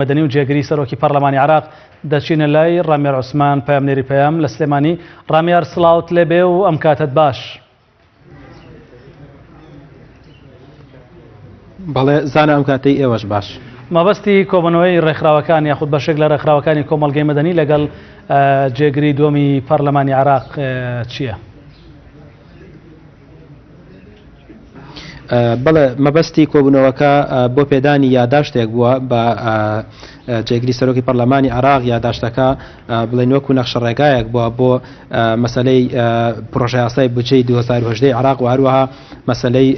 مدني و جێگری سەرۆکی پەرلەمانی عراق دەچینە لای ڕامێر عوسمان پەیامنێری پەیام لە سلێمانی. ڕامێر سڵاوت لێبێ و ئەم کاتت باش. بەڵێ زانە ئەم کاتەی ئێوەش باش. مەبەستی کۆبوونەوەی ڕێکخراوەکان یاخود بەشێک لە ڕێکخراوەکانی کۆمەڵگەی مەدەنی لەگەڵ جێگری دووەمی پەرلەمانی عراق چییە؟ بەڵێ مەبەستی کۆبوونەوەکە بۆ پێدانی یادداشتێک بووە بە جێگری سەرۆکی پەرلەمانی عراق. یادداشتەکە بڵێن وەکو نەخشە ڕێگایەک بووە بۆ مەسەلەی پرۆژە یاسای بودجەی 2018 عراق و هەروەها مەسەلەی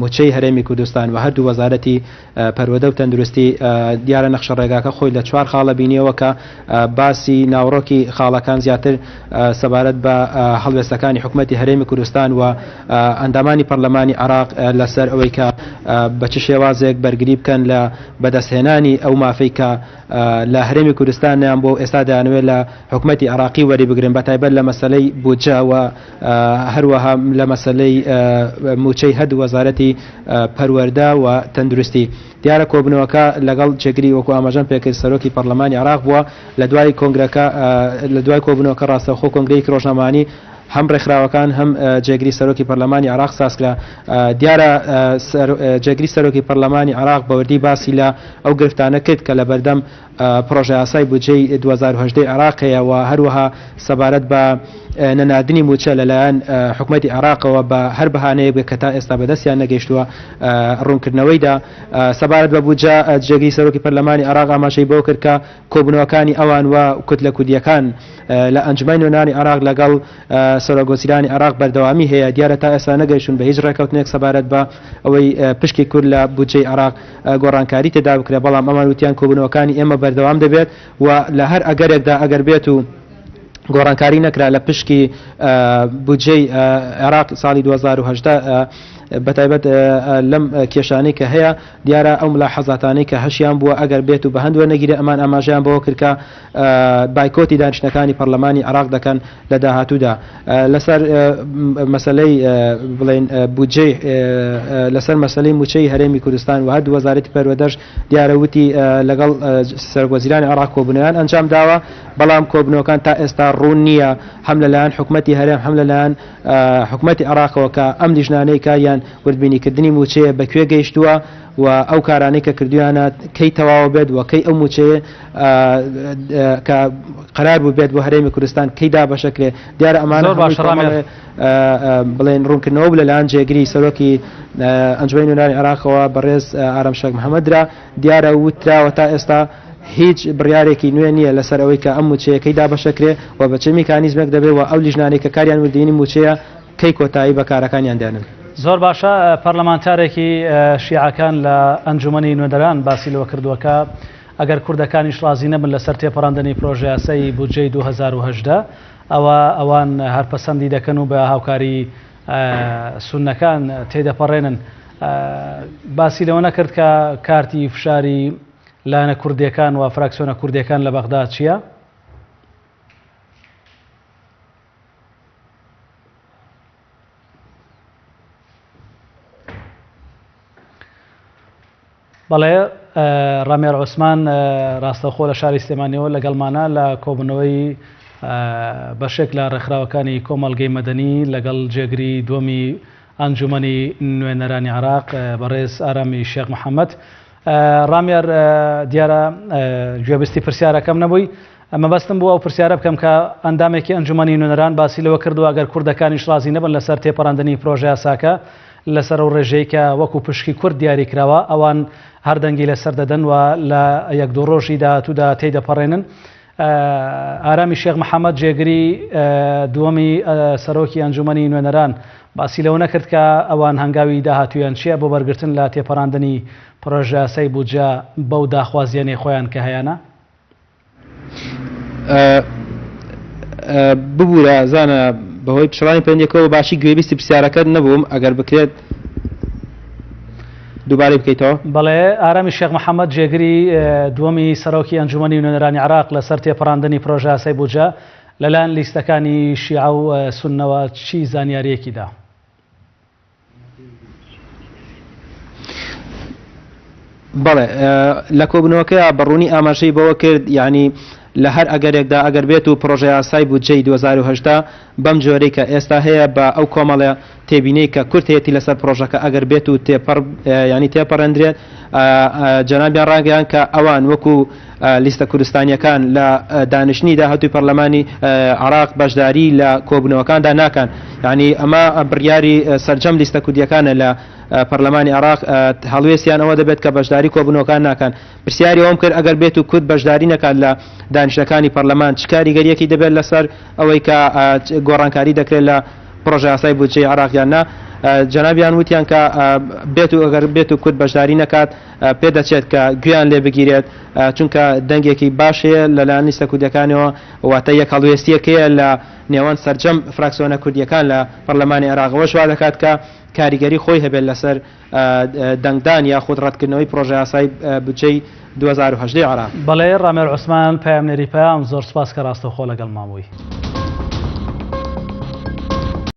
موچەی هەرێمی کوردستان و هەردوو وەزارەتی پەروەدە و تەندروستی. دیارە نەخشە ڕێگاکە خۆی لە 4 خاڵە بینیەوە کە باسی ناوڕۆکی خاڵەکان زیاتر سەبارەت بە هەڵوێستەکانی حکوومەتی هەرێمی کوردستان و ئەندامانی پەرلەمانی عراق لەسەر ئەوەی کە بە چ شێوازێک بەرگری بکەن لە بەدەستهێنانی ئەو مافەی کە لە هەرێمی کوردستانیان بۆ ئێستا دەیانوێت لە حکوومەتی عراقی وەری بگرن بەتایبەت لە مەسەلەی بودجە و هەروەها لە مەسەلەی موچەی هەردوو وەزارەتی پەروەردە و تەندروستی. دیارە کۆبوونەوەکە لەگەڵ جێگری وەکو ئاماژەم پێکرد سەرۆکی پەرلەمانی عراق بووە لە دوای کۆنگرەکە لە دوای کۆبوونەوەکە ڕاستەوخۆ کۆنگرەیەکی ڕۆژنامانی هەم ڕێکخراوەکان هەم جێگری سەرۆکی پەرلەمانی عراق سازکرا. دیارە جێگری سەرۆکی پەرلەمانی عراق بەوردی باسی لە ئەو گرفتانە کرد کە لە بەردەم پرۆژە یاسای بودجەی 2018 عراقەیە و هەروەها سەبارەت بە نەنادنی موچە لەلایەن حکوومەتی عراقەوە بە هەر بەهانەیەک کە تا ئێستا بەدەستیان نەگەیشتووە ڕوونکردنەوەیدا. سەبارەت بە بودجە جێگری سەرۆکی پەرلەمانی عراق ئاماژەی بۆ کرد کە کۆبوونەوەکانی ئەوان و کوتلە کوردیەکان لە ئەنجومەی نوێنانی عراق لەگەڵ سەرۆکۆسیرانی عراق بەردەوامی هەیە. دیارە تا ئێستا نەگەیشتون بە هیچ ڕێکەوتنێک سەبارەت بە ئەوەی پشکی کورد لە بودجەی عراق گۆڕانکاری تێدا بکرێت، بەڵام ئەمان وتیان کۆبوونەوەکانی ئێمە بەردەوام دەبێت و لە هەر ئەگەرێکدا ئەگەر بێت و گۆڕانکاری نەکرا لە پشکی بودجەی عراق ساڵی 2018 بەتایبەت لەم کێشانەی کە هەیە دیارە ئەو ملاحەزاتانەی کە هەشیان بووە ئەگەر بێت و بە هەندوە نەگیرێ ئەمان ئاماژیان بەوە کرد کە بایکۆتی دانیشتەکانی پەرلەمانی عراق دەکەن لە داهاتوودا. لەسەر مەسەلەی بڵێن بودجەی لەسەر مەسەلەی موچەی هەرێمی کوردستان و هەردوو وەزارەتی پەروەدەش دیارە وتی لەگەڵ سەرۆکوەزیرانی عراق کۆبوونەوەیان ئەنجام داوە، بەڵام کۆبوونەوەکان تا ئێستا ڕوون نییە هەم لەلایەن حکوومەتی هەرێم هەم لەلایەن حکوومەتی عراقەوە کە ئەم لیژنانەی کاریان وردبینیکردنی موچەیە بەکوێ گەیشتووە و ئەو کارانەی کە کردویانە کەی تەواو بێت و کەی ئەو موچەیە کە قرار بوو بێت بۆ هەرێمی کوردستان کەیدا بەشەکرێ. دیارە ئەمانە بڵێن ڕوونکردنەوە لەلایەن جێگری سەرۆکی ئەنجومەی نوێنەرانی عراقەوە بەڕێز ئارام شێخ محەممەدرا دیارە وتراوە تا ئێستا هیچ بڕیارێکی نوێ نییە لەسەر ئەوەی کە ئەم موچەیەکەیدا بەشەکرێ و بە چه میکانیزمێک دەبێت و ئەو لیژنانەی کە کاریان وردبینی موچەیە کەی کۆتایی بە کارەکانیان دێنن. زۆر باشە. پەرلەمانتارێکی شیعەکان لە ئەنجومەنی نوێنەران باسی لەوە کردووەکە ئەگەر کوردەکانیش ڕازی نەبن لەسەر تێپەڕاندنی پرۆژە یاسای بودجەی 2018 ئەوان هەرپەسەندی دەکەن و بە هاوکاری سوننەکان تێدەپەڕێنن. باسی لەوە نەکرد کە کارتی فشاری لایەنە کوردیەکان و فراکسیۆنە کوردیەکان لە بەغدا چییە؟ بەڵێ ڕامێر عوسمان ڕاستەوخۆ لە شاری سلێمانیەوە لەگەڵمانە لە کۆبوونەوەی بەشێک لە ڕێکخراوەکانی کۆمەڵگەی مەدەنی لەگەڵ جێگری دووەمی ئەنجومەنی نوێنەرانی عراق بەڕێز ئارامی شێخ محەممەد. ڕامێر دیارە گوێبستی پرسیارەکەم نەبووی، مەبەستم بووە ئەو پرسیارە بکەم کە ئەندامێکی ئەنجومەنی نوێنەران باسی لەوە کردووە ئەگەر کوردەکانیش ڕازی نەبن لەسەر تێپەڕاندنی پرۆژە یاساکە لەسەر ئەو ڕێژەی کە وەکو پشکی کورد دیاری کراوە ئەوان هەردەنگی لەسەر دەدەن و لە یەک دوو ڕۆژی داهاتوودا تێدەپەڕێنن. ئارامی شێخ محەممەد جێگری دووەمی سەرۆکی ئەنجومەنی نوێنەران باسی لەوە نەکرد کە ئەوان هەنگاوی داهاتوویان چییە بۆ بەرگرتن لە تێپەڕاندنی پرۆژە یاسای بودجە بەو داخوازیانەی خۆیان کە هەیەە؟ ببوورە زانە بەهۆی پشڵانی پەیوەندیەکەوە باشی گوێبیستی پرسیارەکەت نەبووم، ئەگەر بکرێت دووبارەی بکەیتەوە. بەڵێ ئارامی شێخ محەممەد جێگری دووەمی سەرۆکی ئەنجومەنی نوێنەرانی عراق لەسەر تێپەڕاندنی پرۆژە یاسای بودجە لەلایەن لیستەکانی شیعە و سوننەوە چی زانیاریەکیدا؟ بەڵێ لە کۆبنەوەکە بەڕوونی ئاماژەی بەوە کرد یعنی لە هەر ئەگەرێکدا ئەگەر بێت و پرۆژه یاسای بودجەی 2010 بەم جۆرەی کە ئێستا هەیە بە ئەو کۆمەڵە تێبینەی کە کورتێتی لەسەر پرۆژەکە ئەگەر بێت و ینی تێپەڕەندرێت جەنابیان ڕاگەیان کە ئەوان وەکو لیستە کوردستانیەکان لە دانیشتنیدا هەتوی پەرلەمانی عراق بەشداری لە کۆبنەوەکاندا ناکەن ینی ئەمە بڕیاری سەرجەم لیستە کوردیەکانە لە پەرلەمانی عراق هەڵوێستیان ئەوە دەبێت کە بەشداری کۆبنەوەکان ناکەن پرسیاری ئەوم کرد ئەگەر بێت و کورد بەشداری نەکات لە دانیشتەکانی پەرلەمان چ کاریگەریەکی دەبێت لەسەر ئەوەی کە گۆڕانکاری دەکرێت لە پرۆژه یاسای بودجەی عراقیان نا جەنابیان وتیان کە بێت و ئەگەر بێت و کورد بەشداری نەکات پێدەچێت کە گویان لێ بگیرێت چونکە دەنگێکی باشەیە لەلایەن لیستە کوردیەکانەوە واتە یەک هەڵوێستیەکەیە لە نێوان سەرجەم فراکسیۆنە کوردیەکان لە پەرلەمانی عێراقەوە وا دەکات کە کاریگەری خۆی هەبێت لەسەر دەنگدان یاخود ڕەتکردنەوەی پرۆژه یاسای بودجەی 2010 عراق. بەڵێ ڕامێر عوسمان پایامنێری پەیام زۆر سپاس کە ڕاستەوخۆ لەگەڵ مابووی.